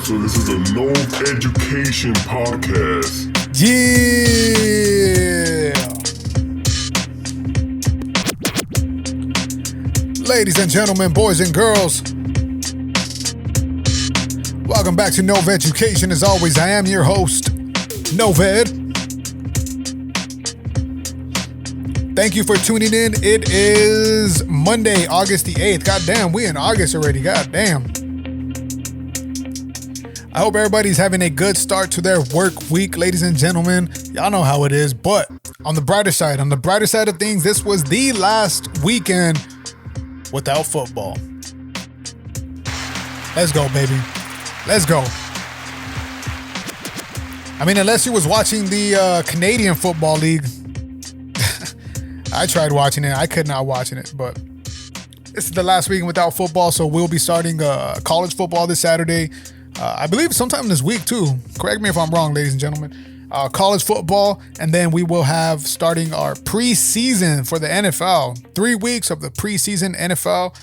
So this is a No Education podcast. Yeah! Ladies and gentlemen, boys and girls, welcome back to Nova Education. As always, I am your host, Noved. Thank you for tuning in. It is Monday, August the 8th. Goddamn, we in August already. Goddamn. I hope everybody's having a good start to their work week, ladies and gentlemen. Y'all know how it is, but on the brighter side of things, this was the last weekend without football. Let's go, baby. Let's go. I mean, unless you was watching the Canadian Football League. I tried watching it. I could not watch it, but this is the last weekend without football, so we'll be starting college football this Saturday. I believe sometime this week, too. Correct me if I'm wrong, ladies and gentlemen. College football, and then we will have starting our preseason for the NFL. 3 weeks of the preseason NFL.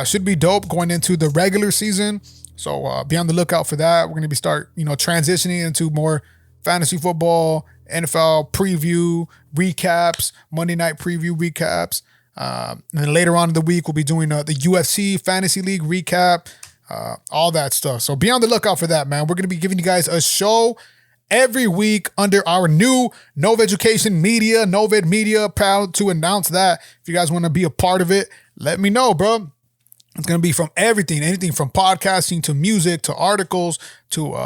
Should be dope going into the regular season, so be on the lookout for that. We're going to be transitioning into more fantasy football, NFL preview, recaps, Monday night preview recaps. And then later on in the week, we'll be doing the UFC Fantasy League recap, all that stuff. So be on the lookout for that, man. We're going to be giving you guys a show every week under our new Nova Education Media, Noved Media. Proud to announce that. If you guys want to be a part of it, let me know, bro. It's going to be from anything from podcasting to music to articles to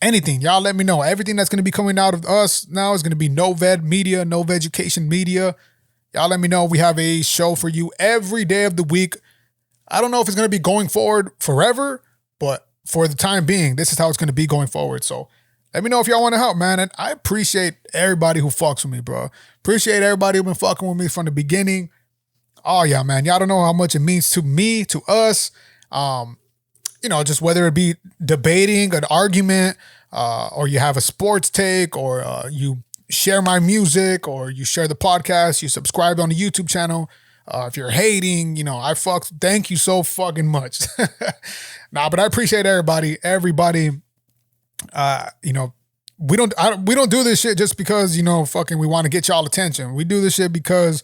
anything. Y'all let me know. Everything that's going to be coming out of us now is going to be Noved Media, Nova Education Media. Y'all let me know. We have a show for you every day of the week. I don't know if it's going to be going forward forever, but for the time being, this is how it's going to be going forward. So let me know if y'all want to help, man. And I appreciate everybody who fucks with me, bro. Appreciate everybody who's been fucking with me from the beginning. Oh, yeah, man. Y'all don't know how much it means to me, to us. Just whether it be debating an argument, or you have a sports take, or you share my music, or you share the podcast, you subscribe on the YouTube channel. If you're hating, thank you so fucking much. But I appreciate everybody. We don't do this shit just because, we want to get y'all attention. We do this shit because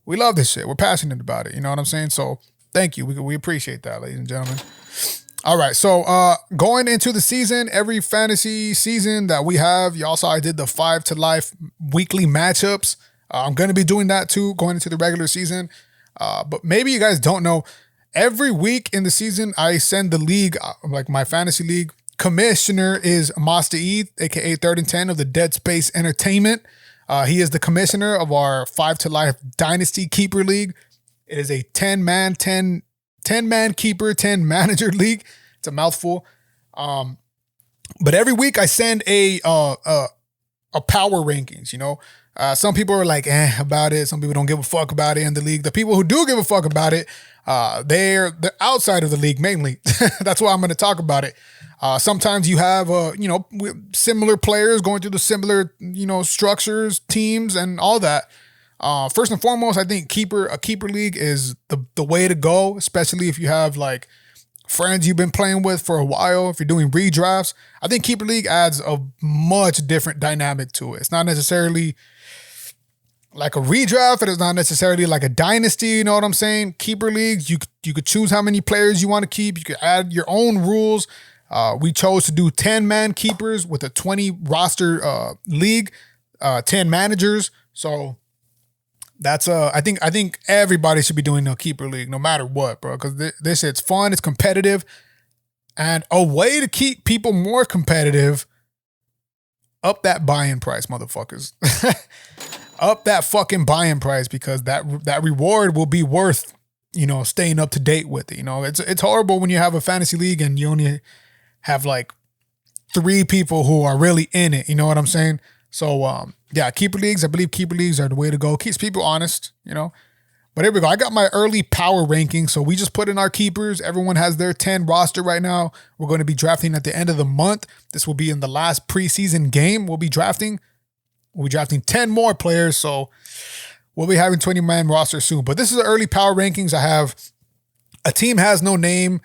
we love this shit. We're passionate about it. You know what I'm saying? So thank you. We appreciate that, ladies and gentlemen. All right, so going into the season, every fantasy season that we have, y'all saw I did the 5 to Life weekly matchups. I'm going to be doing that too, going into the regular season. But maybe you guys don't know, every week in the season, I send the league, like my fantasy league, commissioner is Master E, aka 3rd and 10 of the Dead Space Entertainment. He is the commissioner of our 5 to Life Dynasty Keeper League. It is a 10-man keeper, 10 manager league. It's a mouthful. But every week I send a power rankings, Some people are like, about it. Some people don't give a fuck about it in the league. The people who do give a fuck about it, they're outside of the league mainly. That's why I'm going to talk about it. Sometimes you have, similar players going through the similar, structures, teams, and all that. First and foremost, I think a keeper league is the way to go, especially if you have like friends you've been playing with for a while. If you're doing redrafts, I think keeper league adds a much different dynamic to it. It's not necessarily like a redraft. It is not necessarily like a dynasty. You know what I'm saying? Keeper leagues, you could choose how many players you want to keep. You could add your own rules. We chose to do 10-man keepers with a 20 roster league, 10 managers. So that's I think everybody should be doing a keeper league no matter what, bro, because this shit's fun, it's competitive, and a way to keep people more competitive, up that buy-in price, motherfuckers. Up that fucking buy-in price, because that reward will be worth, staying up to date with it. It's horrible when you have a fantasy league and you only have like 3 people who are really in it. You know what I'm saying? So, keeper leagues. I believe keeper leagues are the way to go. Keeps people honest, But here we go. I got my early power ranking. So we just put in our keepers. Everyone has their 10 roster right now. We're going to be drafting at the end of the month. This will be in the last preseason game. We'll be drafting 10 more players. So we'll be having 20-man roster soon. But this is the early power rankings. I have a team has no name.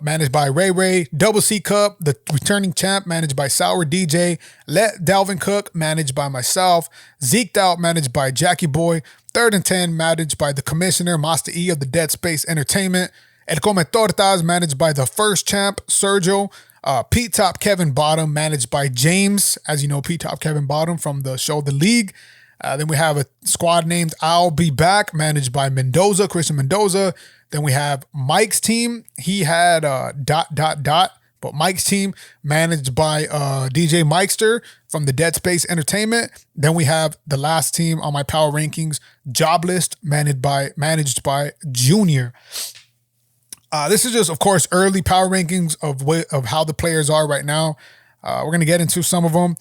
managed by Ray Ray. Double C Cup, the returning champ, managed by Sour DJ. Let Dalvin Cook, managed by myself. Zeked Out, managed by Jackie Boy. 3rd and 10, managed by the commissioner, Master E of the Dead Space Entertainment. El Come Tortas, managed by the first champ, Sergio. Pete Top Kevin Bottom, managed by James. As you know, Pete Top Kevin Bottom from the show The League. Then we have a squad named I'll Be Back, managed by Mendoza, Christian Mendoza. Then we have Mike's team. He had ... But Mike's team managed by DJ Mikester from the Dead Space Entertainment. Then we have the last team on my power rankings, Jobless, managed by Junior. This is just, of course, early power rankings of how the players are right now. We're gonna get into some of them.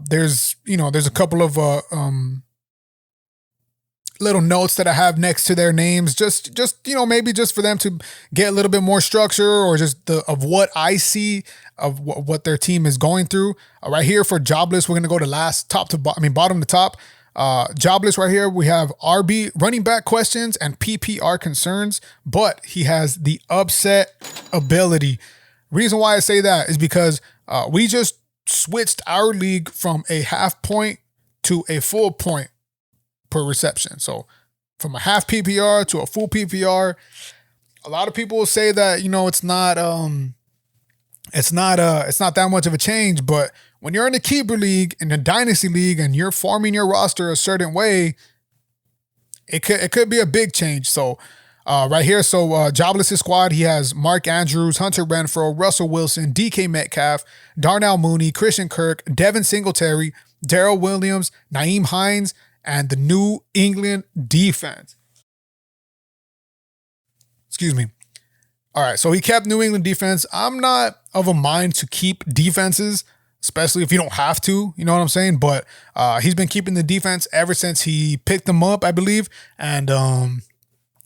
There's a couple of little notes that I have next to their names, just maybe just for them to get a little bit more structure, or just of what I see of what their team is going through. Right here for Jobless, we're gonna go to bottom to top. Jobless right here, we have RB running back questions and PPR concerns, but he has the upset ability. Reason why I say that is because we just switched our league from a half point to a full point per reception. So from a half PPR to a full PPR, a lot of people will say that, it's not that much of a change, but when you're in a keeper league, in a dynasty league, and you're forming your roster a certain way, it could be a big change. So right here, Jobless' squad, he has Mark Andrews, Hunter Renfrow, Russell Wilson, DK Metcalf, Darnell Mooney, Christian Kirk, Devin Singletary, Darrell Williams, Nyheim Hines, and the New England defense. Excuse me. All right, so he kept New England defense. I'm not of a mind to keep defenses, especially if you don't have to, you know what I'm saying? But he's been keeping the defense ever since he picked them up, I believe. And,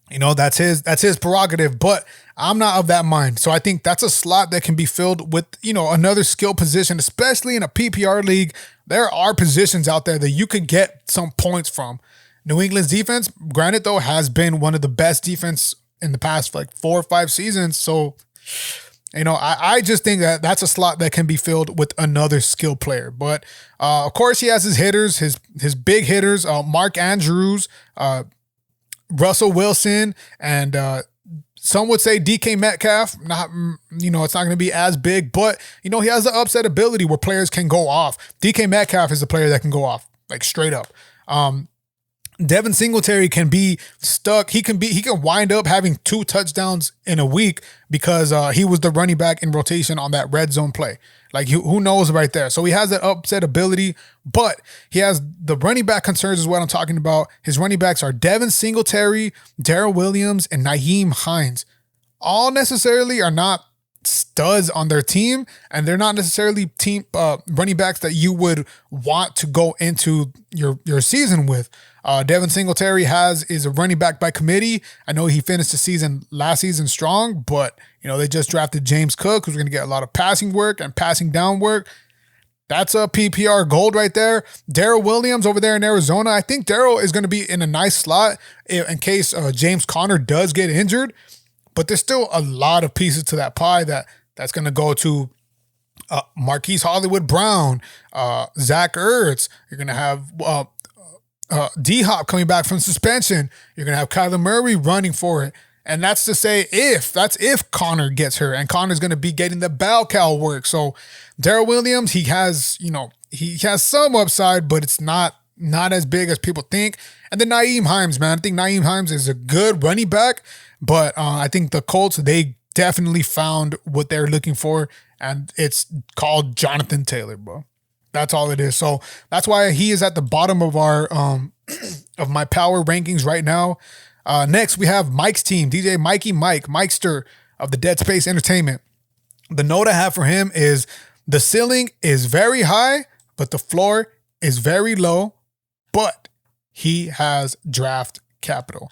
that's his prerogative, but I'm not of that mind. So I think that's a slot that can be filled with, another skill position, especially in a PPR league. There are positions out there that you could get some points from. New England's defense, granted though, has been one of the best defense in the past 4 or 5 seasons. So, I just think that that's a slot that can be filled with another skill player. But of course, he has his hitters, his big hitters, Mark Andrews, Russell Wilson, and some would say DK Metcalf. Not, it's not going to be as big, but he has the upset ability where players can go off. DK Metcalf is a player that can go off straight up. Devin Singletary can be stuck. He can wind up having 2 touchdowns in a week because he was the running back in rotation on that red zone play. Who knows right there? So he has that upset ability, but he has the running back concerns is what I'm talking about. His running backs are Devin Singletary, Darrell Williams, and Nyheim Hines. All necessarily are not studs on their team, and they're not necessarily team running backs that you would want to go into your season with. Devin Singletary is a running back by committee. I know he finished the last season strong, but they just drafted James Cook, who's going to get a lot of passing work and passing down work. That's a PPR gold right there. Darrell Williams over there in Arizona. I think Darrell is going to be in a nice slot in case James Conner does get injured. But there's still a lot of pieces to that pie that's going to go to Marquise Hollywood Brown, Zach Ertz. You're going to have D-Hop coming back from suspension. You're going to have Kyler Murray running for it. And that's to say if Connor gets hurt, and Connor's going to be getting the bell cow work. So Darrell Williams, he has some upside, but it's not as big as people think. And then Nyheim Hines, man. I think Nyheim Hines is a good running back, but I think the Colts, they definitely found what they're looking for, and it's called Jonathan Taylor, bro. That's all it is. So that's why he is at the bottom of our of my power rankings right now. Next, we have Mike's team, DJ Mikester of the Dead Space Entertainment. The note I have for him is the ceiling is very high, but the floor is very low, but he has draft capital.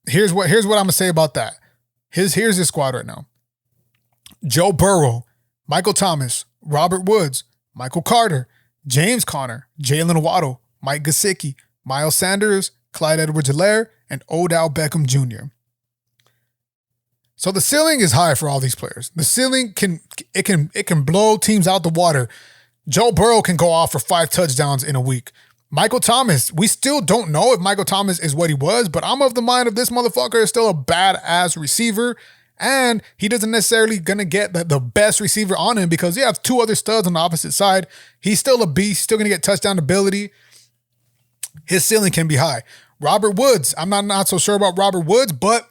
Here's what I'm going to say about that. Here's his squad right now. Joe Burrow, Michael Thomas, Robert Woods, Michael Carter, James Conner, Jalen Waddle, Mike Gesicki, Miles Sanders, Clyde Edwards-Helaire, and Odell Beckham Jr. So the ceiling is high for all these players. The ceiling can blow teams out the water. Joe Burrow can go off for 5 touchdowns in a week. Michael Thomas, we still don't know if Michael Thomas is what he was, but I'm of the mind of this motherfucker is still a badass receiver, and he doesn't necessarily gonna get the best receiver on him because he has 2 other studs on the opposite side. He's still a beast, still gonna get touchdown ability. His ceiling can be high. Robert Woods, I'm not so sure about Robert Woods, but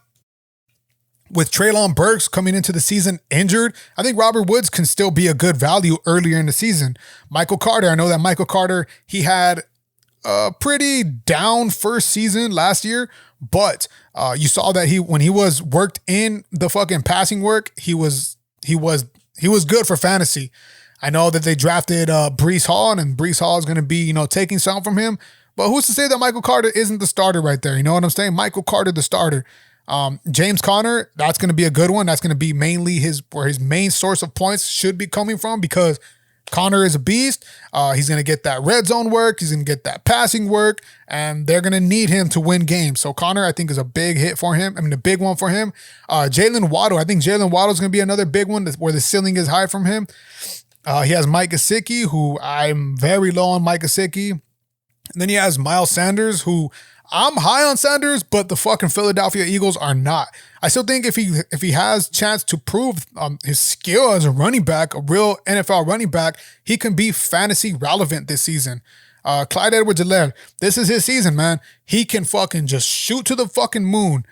with Treylon Burks coming into the season injured, I think Robert Woods can still be a good value earlier in the season. Michael Carter, I know that Michael Carter, he had a pretty down first season last year, but you saw that when he was worked in the fucking passing work, he was good for fantasy. I know that they drafted Breece Hall, and Breece Hall is going to be, taking some from him, but who's to say that Michael Carter isn't the starter right there? You know what I'm saying? Michael Carter, the starter. James Conner, that's going to be a good one. That's going to be mainly where his main source of points should be coming from because Conner is a beast. He's going to get that red zone work. He's going to get that passing work, and they're going to need him to win games. So Conner, I think, is a big hit for him. I mean, a big one for him. Jalen Waddle, I think Jalen Waddle is going to be another big one where the ceiling is high from him. He has Mike Gesicki, who I'm very low on Mike Gesicki. And then he has Miles Sanders, who I'm high on Sanders, but the fucking Philadelphia Eagles are not. I still think if he has chance to prove his skill as a running back, a real NFL running back, he can be fantasy relevant this season. Clyde Edwards-Helaire, this is his season, man. He can fucking just shoot to the fucking moon.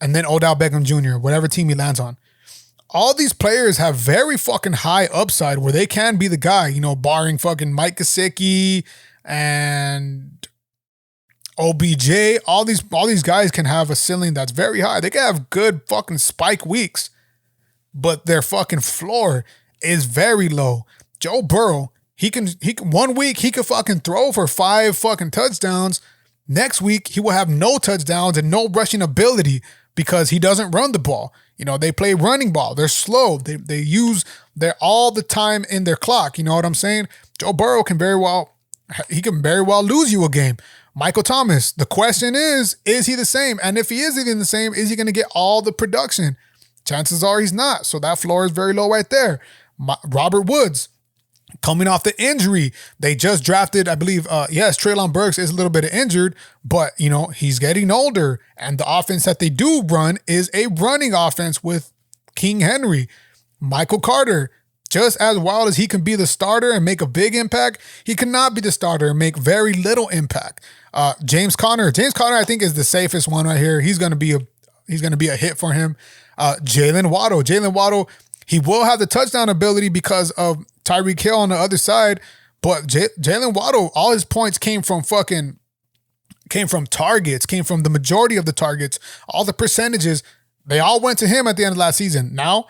And then Odell Beckham Jr., whatever team he lands on. All these players have very fucking high upside where they can be the guy, barring fucking Mike Gesicki and OBJ, all these guys can have a ceiling that's very high. They can have good fucking spike weeks, but their fucking floor is very low. Joe Burrow, he can 1 week he could fucking throw for 5 fucking touchdowns. Next week he will have no touchdowns and no rushing ability because he doesn't run the ball. They play running ball. They're slow. They use their all the time in their clock. You know what I'm saying? Joe Burrow can very well lose you a game. Michael Thomas, the question is he the same? And if he is even the same, is he going to get all the production? Chances are he's not. So that floor is very low right there. Robert Woods, coming off the injury, they just drafted, I believe, yes, Treylon Burks is a little bit injured, but, he's getting older. And the offense that they do run is a running offense with King Henry. Michael Carter, just as wild as he can be the starter and make a big impact, he cannot be the starter and make very little impact. James Conner, I think, is the safest one right here. He's gonna be a hit for him. Jalen Waddle, he will have the touchdown ability because of Tyreek Hill on the other side, but Jalen Waddle, all his points came from targets, came from the majority of the targets, all the percentages. They all went to him at the end of last season. Now,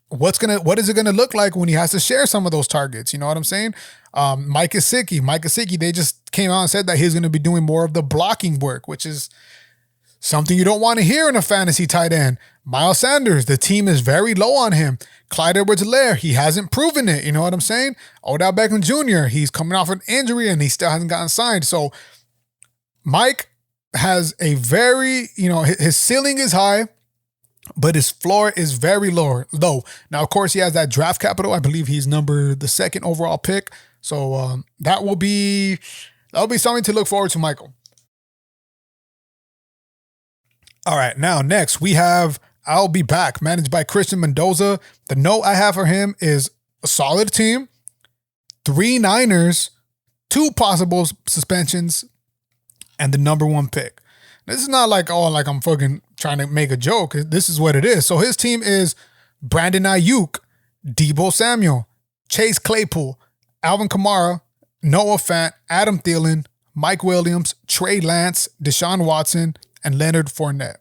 what is it gonna look like when he has to share some of those targets? You know what I'm saying? Mike Gesicki, they just came out and said that he's gonna be doing more of the blocking work, which is something you don't want to hear in a fantasy tight end. Miles Sanders, the team is very low on him. Clyde Edwards-Helaire, he hasn't proven it. You know what I'm saying? Odell Beckham Jr., he's coming off an injury and he still hasn't gotten signed. So Mike has a very, his ceiling is high, but his floor is very low. Now, of course, he has that draft capital. I believe he's the 2nd overall pick. So that'll be something to look forward to, Michael. All right, now next we have I'll Be Back, managed by Christian Mendoza. The note I have for him is a solid team, 3 Niners, 2 possible suspensions, and the number 1 pick. This is not like I'm fucking trying to make a joke. This is what it is. So his team is Brandon Ayuk, Deebo Samuel, Chase Claypool, Alvin Kamara, Noah Fant, Adam Thielen, Mike Williams, Trey Lance, Deshaun Watson, and Leonard Fournette.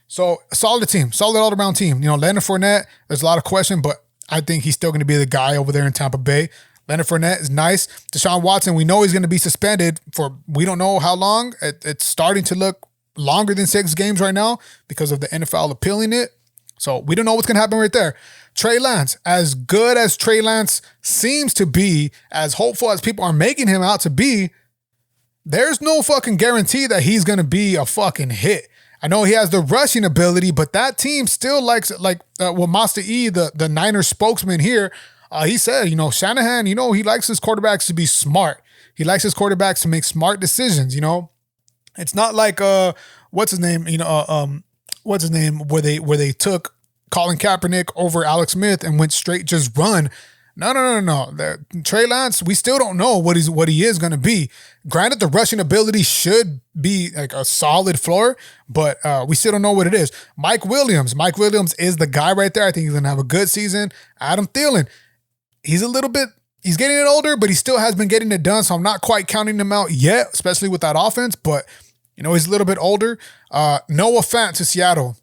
So a solid team, solid all-around team. Leonard Fournette, there's a lot of question, but I think he's still going to be the guy over there in Tampa Bay. Leonard Fournette is nice. Deshaun Watson, we know he's going to be suspended for we don't know how long. It's starting to look longer than 6 games right now because of the NFL appealing it. So we don't know what's going to happen right there. Trey Lance, as good as Trey Lance seems to be, as hopeful as people are making him out to be, there's no fucking guarantee that he's going to be a fucking hit. I know he has the rushing ability, but that team still likes, Master E, the Niners spokesman here, he said, Shanahan, he likes his quarterbacks to be smart. He likes his quarterbacks to make smart decisions, It's not like what's his name, where they took Colin Kaepernick over Alex Smith and went straight just run. No. Trey Lance, we still don't know what he is going to be. Granted, the rushing ability should be like a solid floor, but we still don't know what it is. Mike Williams is the guy right there. I think he's going to have a good season. Adam Thielen, he's getting it older, but he still has been getting it done. So I'm not quite counting him out yet, especially with that offense. But he's a little bit older. Noah Fant to Seattle.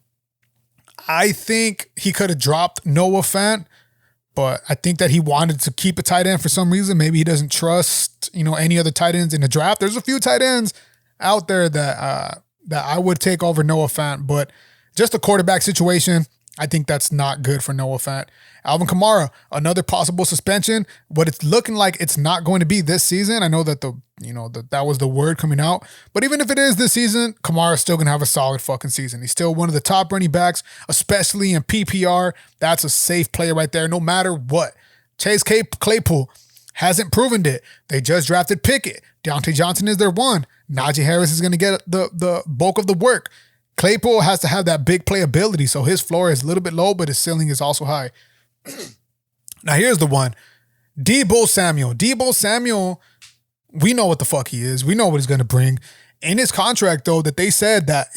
I think he could have dropped Noah Fant, but I think that he wanted to keep a tight end for some reason. Maybe he doesn't trust, any other tight ends in the draft. There's a few tight ends out there that I would take over Noah Fant, but just the quarterback situation, I think that's not good for Noah Fant. Alvin Kamara, another possible suspension, but it's looking like it's not going to be this season. I know that that was the word coming out, but even if it is this season, Kamara's still going to have a solid fucking season. He's still one of the top running backs, especially in PPR. That's a safe player right there, no matter what. Chase Claypool hasn't proven it. They just drafted Pickett. Deontay Johnson is their one. Najee Harris is going to get the bulk of the work. Claypool has to have that big playability, so his floor is a little bit low, but his ceiling is also high. Now here's the one. Deebo Samuel, we know what the fuck he is. We know what he's going to bring. In his contract, though, that they said that,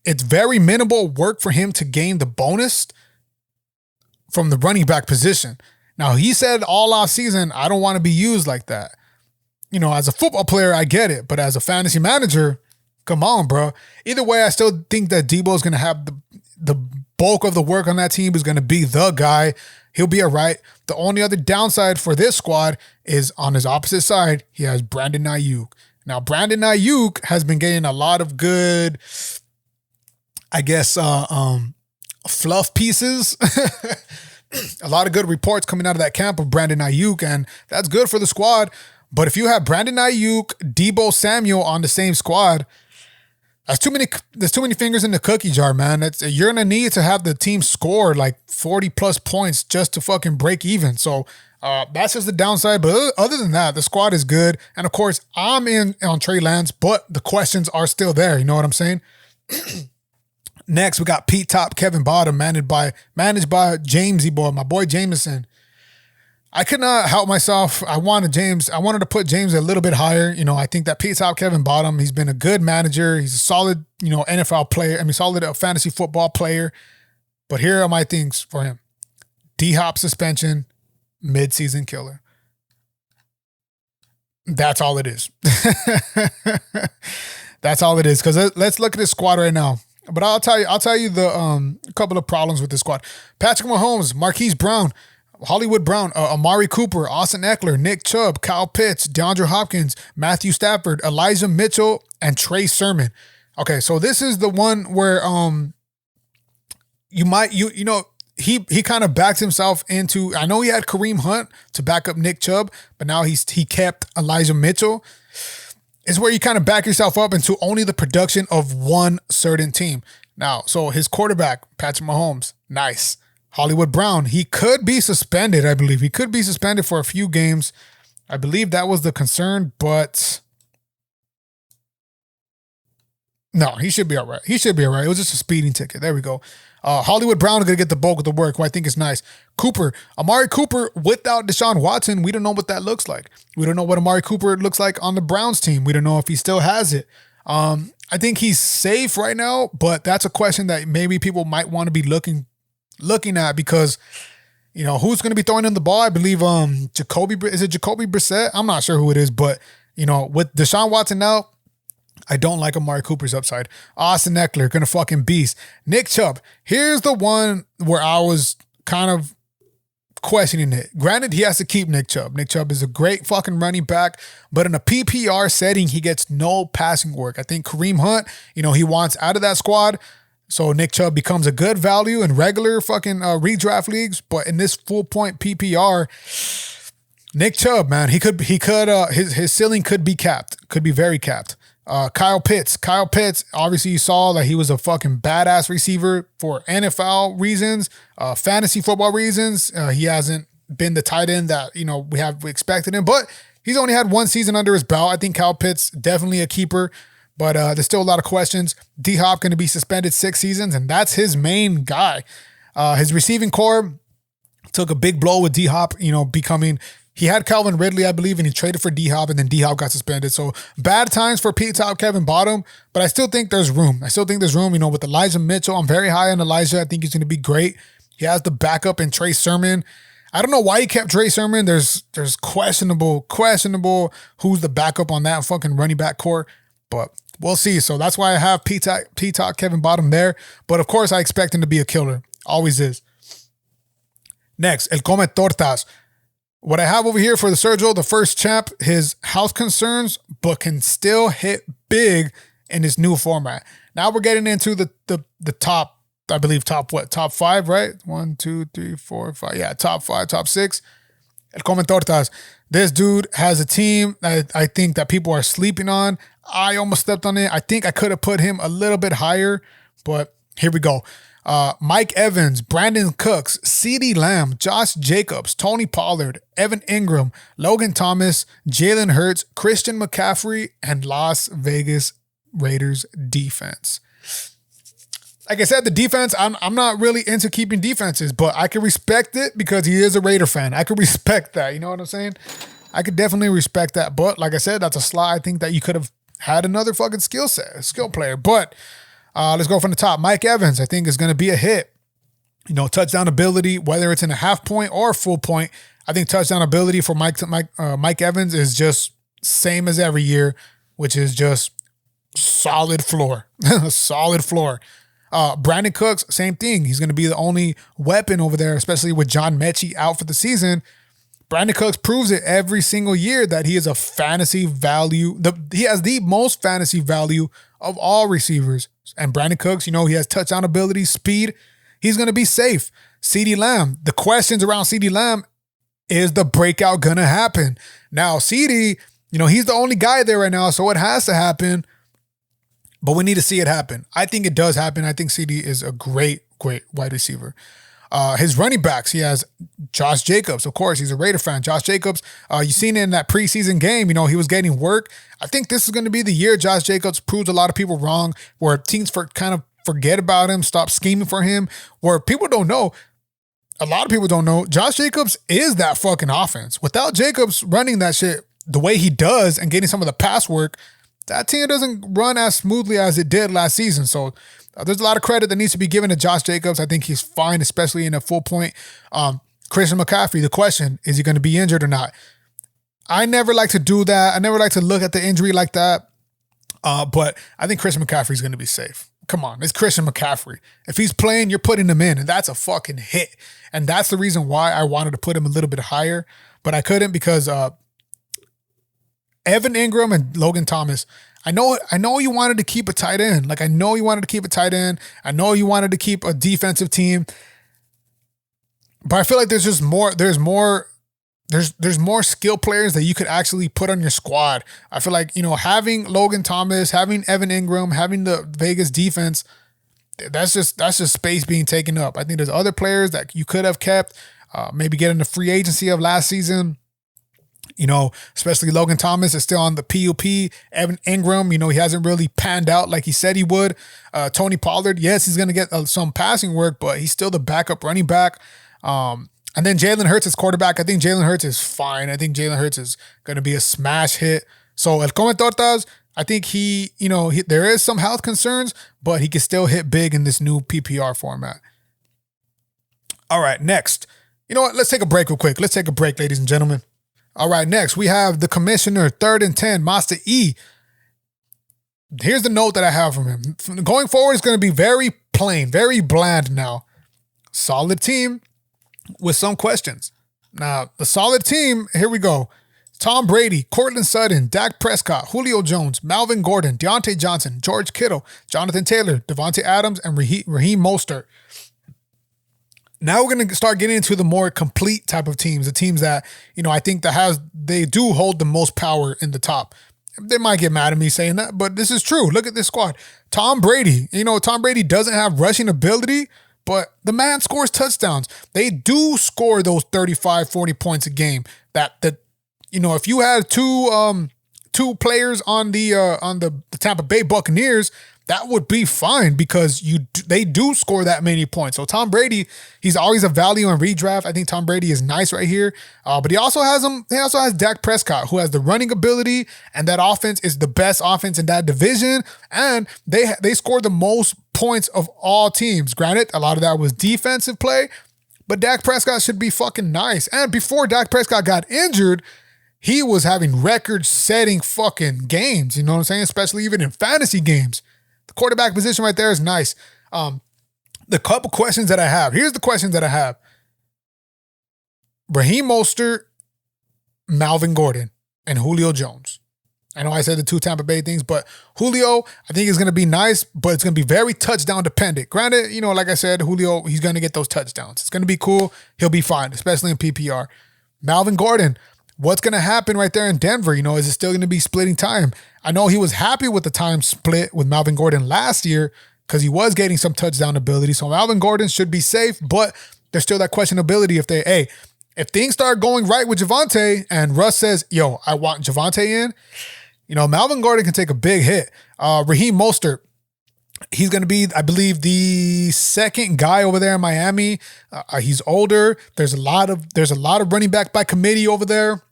it's very minimal work for him to gain the bonus from the running back position. Now, he said all off season, I don't want to be used like that. As a football player, I get it. But as a fantasy manager, come on, bro. Either way, I still think that Deebo is going to have the bulk of the work on that team is going to be the guy. He'll be all right. The only other downside for this squad is on his opposite side, he has Brandon Ayuk. Now, Brandon Ayuk has been getting a lot of good, fluff pieces. A lot of good reports coming out of that camp of Brandon Ayuk, and that's good for the squad. But if you have Brandon Ayuk, Deebo Samuel on the same squad, there's too many fingers in the cookie jar, man. You're going to need to have the team score like 40 plus points just to fucking break even. So that's just the downside. But other than that, the squad is good. And of course, I'm in on Trey Lance, but the questions are still there. You know what I'm saying? Next, we got Pete Top, Kevin Bottom, managed by Jamesy boy, my boy Jameson. I could not help myself. I wanted to put James a little bit higher. I think that Pete Top, Kevin Bottom, he's been a good manager. He's a solid, NFL player. Solid fantasy football player. But here are my things for him. D-Hop suspension, mid-season killer. That's all it is. That's all it is. Because let's look at this squad right now. But I'll tell you the couple of problems with this squad. Patrick Mahomes, Marquise Brown, Hollywood Brown, Amari Cooper, Austin Eckler, Nick Chubb, Kyle Pitts, DeAndre Hopkins, Matthew Stafford, Elijah Mitchell, and Trey Sermon. Okay, so this is the one where he kind of backs himself into. I know he had Kareem Hunt to back up Nick Chubb, but now he kept Elijah Mitchell. Is where you kind of back yourself up into only the production of one certain team. Now, so his quarterback, Patrick Mahomes, nice. Hollywood Brown, he could be suspended, I believe. He could be suspended for a few games. I believe that was the concern, but no, he should be all right. It was just a speeding ticket. There we go. Hollywood Brown is going to get the bulk of the work, who I think is nice. Amari Cooper, without Deshaun Watson, we don't know what that looks like. We don't know what Amari Cooper looks like on the Browns team. We don't know if he still has it. I think he's safe right now, but that's a question that maybe people might want to be looking at because, who's going to be throwing in the ball? I believe Jacoby Brissett? I'm not sure who it is, but, with Deshaun Watson now, I don't like Amari Cooper's upside. Austin Eckler, going to fucking beast. Nick Chubb, here's the one where I was kind of questioning it. Granted, he has to keep Nick Chubb. Nick Chubb is a great fucking running back, but in a PPR setting, he gets no passing work. I think Kareem Hunt, he wants out of that squad. So Nick Chubb becomes a good value in regular fucking redraft leagues, but in this full point PPR, Nick Chubb, man, his ceiling could be capped, could be very capped. Kyle Pitts. Kyle Pitts, obviously you saw that he was a fucking badass receiver for NFL reasons, fantasy football reasons. He hasn't been the tight end that, we expected him, but he's only had one season under his belt. I think Kyle Pitts definitely a keeper, but there's still a lot of questions. D-Hop going to be suspended 6 seasons, and that's his main guy. His receiving core took a big blow with D-Hop, he had Calvin Ridley, I believe, and he traded for D-Hop, and then D-Hop got suspended. So bad times for P-Top Kevin Bottom, but I still think there's room. With Elijah Mitchell. I'm very high on Elijah. I think he's going to be great. He has the backup in Trey Sermon. I don't know why he kept Trey Sermon. There's questionable who's the backup on that fucking running back core, but we'll see. So that's why I have P-Top Kevin Bottom there. But of course, I expect him to be a killer. Always is. Next, El Come Tortas. What I have over here for the Sergio, the first champ, his health concerns, but can still hit big in his new format. Now we're getting into the top, I believe, top 5, right? 1, 2, 3, 4, 5. Yeah, top 5, top 6. El Come Tortas. This dude has a team that I think that people are sleeping on. I almost stepped on it. I think I could have put him a little bit higher, but here we go. Mike Evans, Brandon Cooks, CeeDee Lamb, Josh Jacobs, Tony Pollard, Evan Ingram, Logan Thomas, Jalen Hurts, Christian McCaffrey, and Las Vegas Raiders defense. Like I said, the defense, I'm not really into keeping defenses, but I can respect it because he is a Raider fan. I could respect that. You know what I'm saying? I could definitely respect that. But like I said, that's a slot. I think that you could have had another fucking skill player. But let's go from the top. Mike Evans, I think, is going to be a hit. Touchdown ability, whether it's in a half point or a full point. I think touchdown ability for Mike Evans is just same as every year, which is just solid floor. Solid floor. Brandon Cooks, same thing. He's going to be the only weapon over there, especially with John Mechie out for the season. Brandon Cooks proves it every single year that he is a fantasy value. He has the most fantasy value of all receivers. And Brandon Cooks, he has touchdown ability, speed. He's going to be safe. CeeDee Lamb, the questions around CeeDee Lamb, is the breakout going to happen? Now, CeeDee, he's the only guy there right now, so it has to happen. But we need to see it happen. I think it does happen. I think CeeDee is a great wide receiver. His running backs, he has Josh Jacobs. Of course, he's a Raider fan. Josh Jacobs, you seen it in that preseason game. He was getting work. I think this is going to be the year Josh Jacobs proves a lot of people wrong, where teams kind of forget about him, stop scheming for him, where people don't know. A lot of people don't know. Josh Jacobs is that fucking offense. Without Jacobs running that shit the way he does and getting some of the pass work, that team doesn't run as smoothly as it did last season. So there's a lot of credit that needs to be given to Josh Jacobs. I think he's fine, especially in a full point. Christian McCaffrey, the question, is he going to be injured or not? I never like to do that. I never like to look at the injury like that. But I think Christian McCaffrey is going to be safe. Come on, it's Christian McCaffrey. If he's playing, you're putting him in, and that's a fucking hit. And that's the reason why I wanted to put him a little bit higher, but I couldn't because Evan Ingram and Logan Thomas. I know you wanted to keep a tight end. I know you wanted to keep a tight end. I know you wanted to keep a defensive team. But I feel like there's more skill players that you could actually put on your squad. I feel like, having Logan Thomas, having Evan Ingram, having the Vegas defense, that's just space being taken up. I think there's other players that you could have kept, maybe getting the free agency of last season. Especially Logan Thomas is still on the PUP. Evan Ingram, he hasn't really panned out like he said he would. Tony Pollard, yes, he's going to get some passing work, but he's still the backup running back. And then Jalen Hurts is quarterback. I think Jalen Hurts is fine. I think Jalen Hurts is going to be a smash hit. So El Come Tortas, I think there is some health concerns, but he can still hit big in this new PPR format. All right, next. You know what? Let's take a break real quick. Let's take a break, ladies and gentlemen. All right, next we have the commissioner, 3rd and 10, Master E. Here's the note that I have from him. Going forward, it's going to be very plain, very bland now. Solid team with some questions. Now, the solid team, here we go. Tom Brady, Cortland Sutton, Dak Prescott, Julio Jones, Melvin Gordon, Deontay Johnson, George Kittle, Jonathan Taylor, Devontae Adams, and Raheem Mostert. Now we're going to start getting into the more complete type of teams, the teams that, I think they do hold the most power in the top. They might get mad at me saying that, but this is true. Look at this squad. Tom Brady. Tom Brady doesn't have rushing ability, but the man scores touchdowns. They do score those 35, 40 points a game. If you had two players on the Tampa Bay Buccaneers, that would be fine because they do score that many points. So Tom Brady, he's always a value in redraft. I think Tom Brady is nice right here. But he also has Dak Prescott, who has the running ability, and that offense is the best offense in that division. And they scored the most points of all teams. Granted, a lot of that was defensive play, but Dak Prescott should be fucking nice. And before Dak Prescott got injured, he was having record-setting fucking games. You know what I'm saying? Especially even in fantasy games. The quarterback position right there is nice. The couple questions that I have. Here's the questions that I have. Raheem Mostert, Melvin Gordon, and Julio Jones. I know I said the two Tampa Bay things, but Julio, I think is going to be nice, but it's going to be very touchdown dependent. Granted, like I said, Julio, he's going to get those touchdowns. It's going to be cool. He'll be fine, especially in PPR. Melvin Gordon, what's going to happen right there in Denver? Is it still going to be splitting time? I know he was happy with the time split with Melvin Gordon last year because he was getting some touchdown ability. So Melvin Gordon should be safe, but there's still that questionability if things start going right with Javonte and Russ says, yo, I want Javonte in, Melvin Gordon can take a big hit. Raheem Mostert, he's going to be, I believe, the second guy over there in Miami. He's older. There's a lot of running back by committee over there.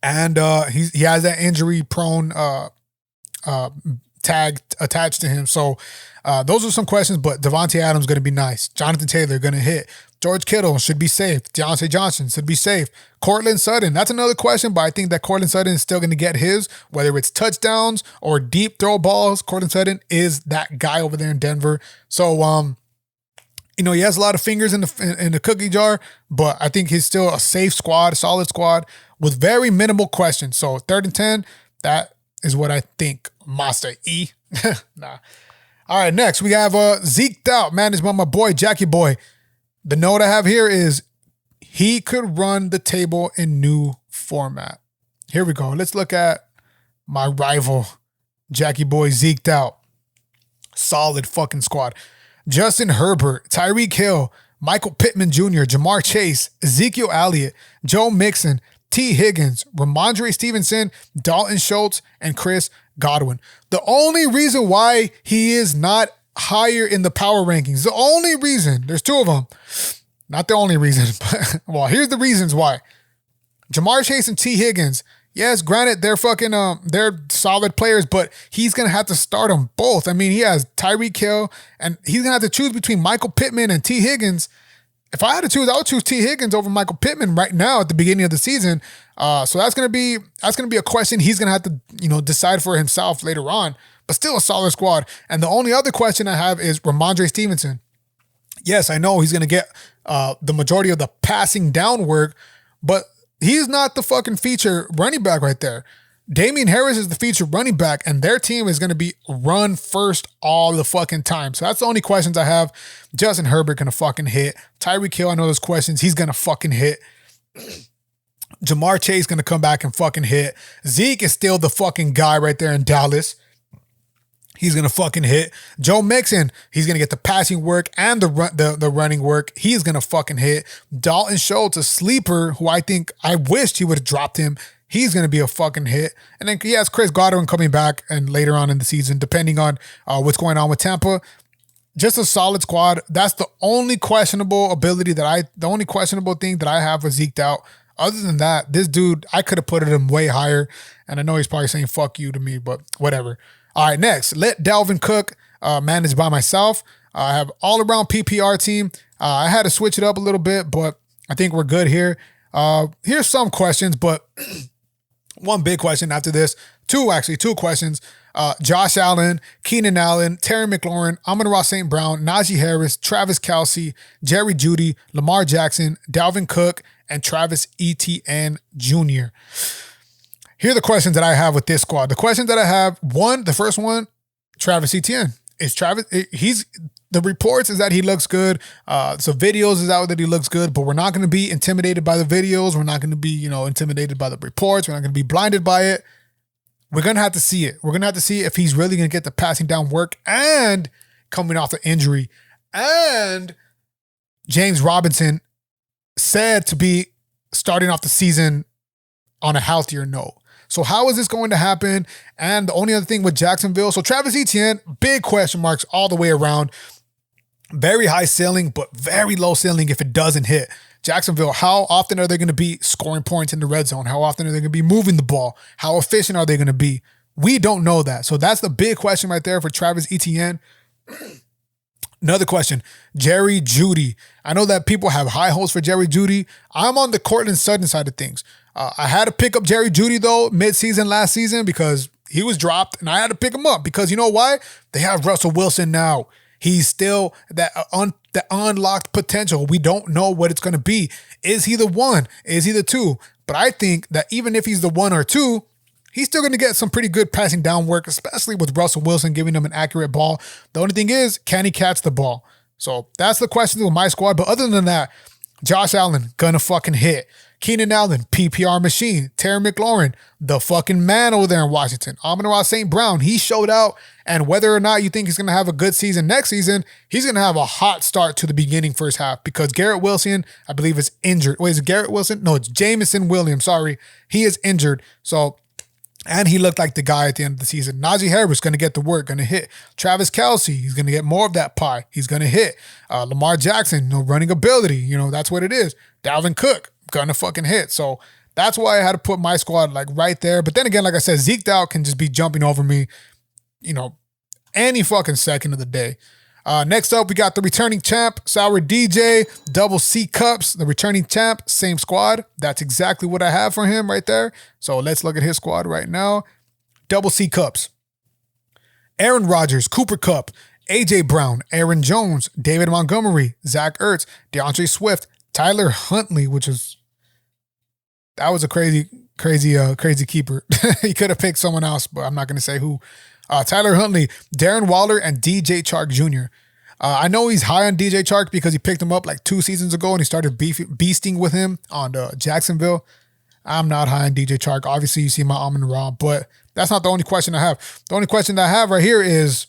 And he has that injury prone tag attached to him. So those are some questions, but Devontae Adams going to be nice. Jonathan Taylor going to hit. George Kittle should be safe. Deontay Johnson should be safe. Cortland Sutton, that's another question, but I think that Cortland Sutton is still going to get his, whether it's touchdowns or deep throw balls. Cortland Sutton is that guy over there in Denver. So, he has a lot of fingers in the cookie jar, but I think he's still a safe squad, a solid squad with very minimal questions. So 3rd and 10, that is what I think. Master E. Nah. All right, next we have Zeke Out, managed by my boy Jackie Boy. The note I have here is he could run the table in new format. Here we go. Let's look at my rival, Jackie Boy Zeke Out. Solid fucking squad. Justin Herbert, Tyreek Hill, Michael Pittman Jr., Jamar Chase, Ezekiel Elliott, Joe Mixon, T. Higgins, Ramondre Stevenson, Dalton Schultz, and Chris Godwin. The only reason why he is not higher in the power rankings, the only reason, there's two of them, not the only reason, but well, here's the reasons why. Jamar Chase and T. Higgins, yes, granted, they're solid players, but he's going to have to start them both. I mean, he has Tyreek Hill, and he's going to have to choose between Michael Pittman and T. Higgins. If I had to choose, I would choose T. Higgins over Michael Pittman right now at the beginning of the season. So that's gonna be a question he's gonna have to decide for himself later on. But still a solid squad. And the only other question I have is Ramondre Stevenson. Yes, I know he's gonna get the majority of the passing down work, but he's not the fucking feature running back right there. Damian Harris is the featured running back, and their team is going to be run first all the fucking time. So that's the only questions I have. Justin Herbert going to fucking hit. Tyreek Hill, I know those questions. He's going to fucking hit. Jamar Chase going to come back and fucking hit. Zeke is still the fucking guy right there in Dallas. He's going to fucking hit. Joe Mixon, he's going to get the passing work and the running work. He's going to fucking hit. Dalton Schultz, a sleeper who I wished he would have dropped him. He's going to be a fucking hit. And then he has Chris Godwin coming back and later on in the season, depending on what's going on with Tampa. Just a solid squad. That's the only questionable thing that I have with Zeke Out. Other than that, this dude, I could have put him way higher. And I know he's probably saying fuck you to me, but whatever. All right, next, let Dalvin Cook, managed by myself. I have all around PPR team. I had to switch it up a little bit, but I think we're good here. Here's some questions, but one big question after this. Two questions. Josh Allen, Keenan Allen, Terry McLaurin, Amon-Ra St. Brown, Najee Harris, Travis Kelce, Jerry Jeudy, Lamar Jackson, Dalvin Cook, and Travis Etienne Jr. Here are the questions that I have with this squad. The questions that I have, the first one, Travis Etienne. The reports is that he looks good. So videos is out that he looks good, but we're not going to be intimidated by the videos. We're not going to be, intimidated by the reports. We're not going to be blinded by it. We're going to have to see it. We're going to have to see if he's really going to get the passing down work and coming off the injury. And James Robinson said to be starting off the season on a healthier note. So how is this going to happen? And the only other thing with Jacksonville, so Travis Etienne, big question marks all the way around. Very high ceiling, but very low ceiling if it doesn't hit. Jacksonville, how often are they going to be scoring points in the red zone? How often are they going to be moving the ball? How efficient are they going to be? We don't know that. So that's the big question right there for Travis Etienne. Another question, Jerry Jeudy. I know that people have high hopes for Jerry Jeudy. I'm on the Courtland Sutton side of things. I had to pick up Jerry Jeudy, though, mid-season last season because he was dropped, and I had to pick him up because you know why? They have Russell Wilson now. He's still that unlocked potential. We don't know what it's going to be. Is he the one? Is he the two? But I think that even if he's the one or two, he's still going to get some pretty good passing down work, especially with Russell Wilson giving him an accurate ball. The only thing is, can he catch the ball? So that's the question with my squad. But other than that, Josh Allen, gonna fucking hit. Keenan Allen, PPR machine. Terry McLaurin, the fucking man over there in Washington. Amon-Ra St. Brown, he showed out. And whether or not you think he's going to have a good season next season, he's going to have a hot start to the beginning first half because Garrett Wilson, I believe, is injured. Wait, is it Garrett Wilson? No, it's Jameson Williams. Sorry. He is injured. So, and he looked like the guy at the end of the season. Najee Harris going to get the work, going to hit. Travis Kelce, he's going to get more of that pie. He's going to hit. Lamar Jackson, running ability. That's what it is. Dalvin Cook, going to fucking hit. So that's why I had to put my squad like right there. But then again, like I said, Zeke Dowd can just be jumping over me, any fucking second of the day. Next up, we got the returning champ, Sour DJ, double C Cups, the returning champ, same squad. That's exactly what I have for him right there. So let's look at his squad right now. Double C Cups. Aaron Rodgers, Cooper Kupp, AJ Brown, Aaron Jones, David Montgomery, Zach Ertz, DeAndre Swift, Tyler Huntley, that was a crazy keeper. He could have picked someone else, but I'm not going to say who. Tyler Huntley, Darren Waller, and DJ Chark Jr. I know he's high on DJ Chark because he picked him up like 2 seasons ago and he started beasting with him on Jacksonville. I'm not high on DJ Chark. Obviously, you see my Amon-Ra, but that's not the only question I have. The only question that I have right here is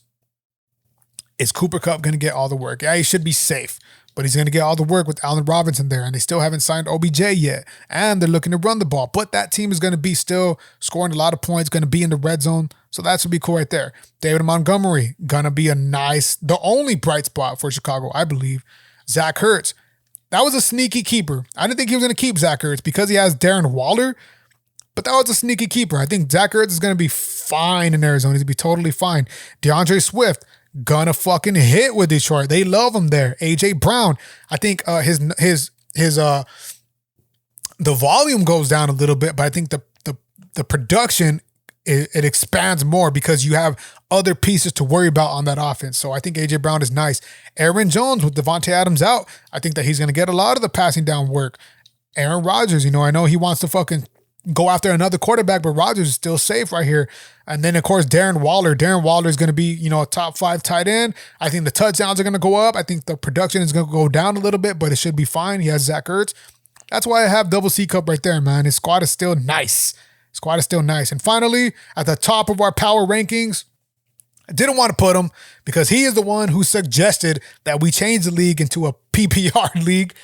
Cooper Kupp going to get all the work? Yeah, he should be safe, but he's going to get all the work with Allen Robinson there, and they still haven't signed OBJ yet, and they're looking to run the ball, but that team is going to be still scoring a lot of points, going to be in the red zone, so that should be cool right there. David Montgomery, going to be the only bright spot for Chicago, I believe. Zach Ertz, that was a sneaky keeper. I didn't think he was going to keep Zach Ertz because he has Darren Waller, but that was a sneaky keeper. I think Zach Ertz is going to be fine in Arizona. He's going to be totally fine. DeAndre Swift, gonna fucking hit with Detroit. They love him there. AJ Brown, I think the volume goes down a little bit, but I think the production it expands more because you have other pieces to worry about on that offense. So I think AJ Brown is nice. Aaron Jones with Devontae Adams out, I think that he's gonna get a lot of the passing down work. Aaron Rodgers, I know he wants to fucking go after another quarterback, but Rodgers is still safe right here. And then, of course, Darren Waller. Darren Waller is going to be, a top 5 tight end. I think the touchdowns are going to go up. I think the production is going to go down a little bit, but it should be fine. He has Zach Ertz. That's why I have double C Cup right there, man. His squad is still nice. And finally, at the top of our power rankings, I didn't want to put him because he is the one who suggested that we change the league into a PPR league.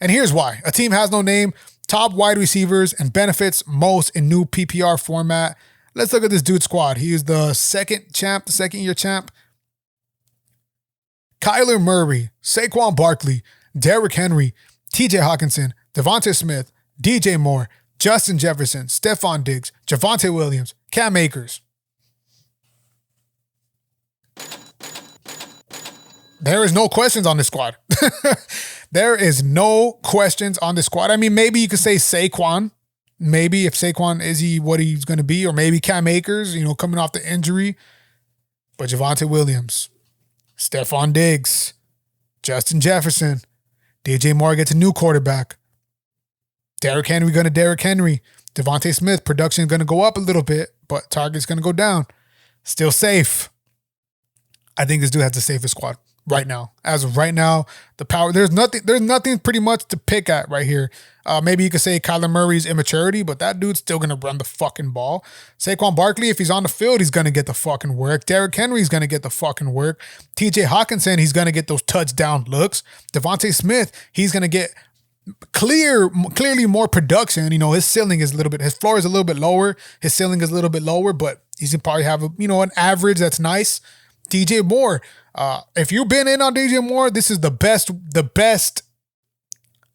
And here's why. A team has no name, top wide receivers, and benefits most in new PPR format. Let's look at this dude's squad. He is the second year champ. Kyler Murray, Saquon Barkley, Derrick Henry, TJ Hawkinson, Devontae Smith, DJ Moore, Justin Jefferson, Stephon Diggs, Javonte Williams, Cam Akers. There is no questions on this squad. There is no questions on this squad. I mean, maybe you could say Saquon. Maybe if Saquon is what he's going to be, or maybe Cam Akers, coming off the injury. But Javonte Williams, Stephon Diggs, Justin Jefferson, DJ Moore gets a new quarterback. Derrick Henry going to Derrick Henry. Devontae Smith, production is going to go up a little bit, but target's going to go down. Still safe. I think this dude has the safest squad right now. As of right now, the power, there's nothing pretty much to pick at right here. Maybe you could say Kyler Murray's immaturity, but that dude's still going to run the fucking ball. Saquon Barkley, if he's on the field, he's going to get the fucking work. Derrick Henry's going to get the fucking work. TJ Hawkinson, he's going to get those touchdown looks. Devontae Smith, he's going to get clearly more production. You know, his ceiling is a little bit, his floor is a little bit lower. His ceiling is a little bit lower, but he's going to probably have, an average that's nice. DJ Moore, if you've been in on DJ Moore, this is the best,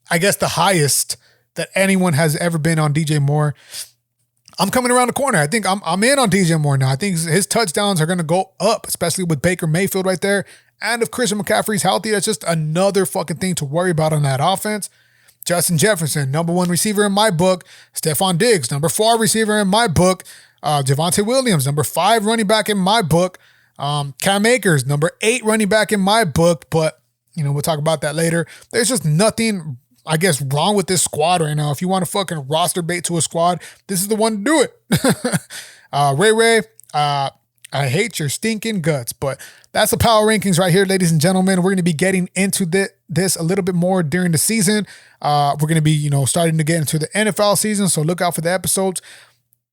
I guess the highest that anyone has ever been on DJ Moore. I'm coming around the corner. I think I'm in on DJ Moore now. I think his touchdowns are going to go up, especially with Baker Mayfield right there. And if Christian McCaffrey's healthy, that's just another fucking thing to worry about on that offense. Justin Jefferson, number 1 receiver in my book. Stephon Diggs, number 4 receiver in my book. Javonte Williams, number 5 running back in my book. Cam Akers, number 8 running back in my book. But, we'll talk about that later. There's just nothing, I guess, wrong with this squad right now. If you want to fucking roster bait to a squad, this is the one to do it. Ray, I hate your stinking guts, but that's the power rankings right here, ladies and gentlemen. We're going to be getting into this a little bit more during the season. We're going to be, starting to get into the NFL season, so look out for the episodes.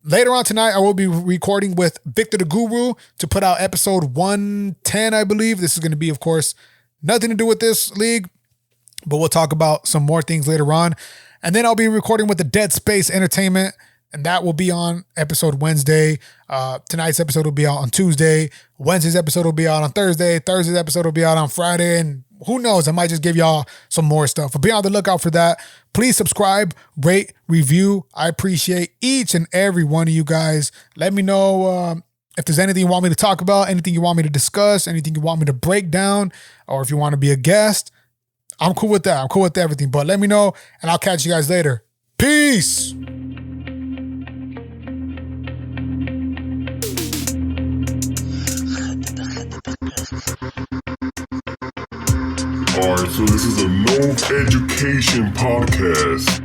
Later on tonight, I will be recording with Victor the Guru to put out episode 110, I believe. This is going to be, of course, nothing to do with this league, but we'll talk about some more things later on. And then I'll be recording with the Dead Space Entertainment, and that will be on episode Wednesday. Tonight's episode will be out on Tuesday. Wednesday's episode will be out on Thursday. Thursday's episode will be out on Friday. And who knows, I might just give y'all some more stuff. But be on the lookout for that. Please subscribe, rate, review. I appreciate each and every one of you guys. Let me know if there's anything you want me to talk about, anything you want me to discuss, anything you want me to break down, or if you want to be a guest. I'm cool with that. I'm cool with everything. But let me know, and I'll catch you guys later. Peace. Alright, so this is a No Education podcast.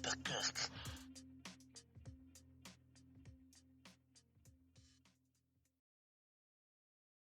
the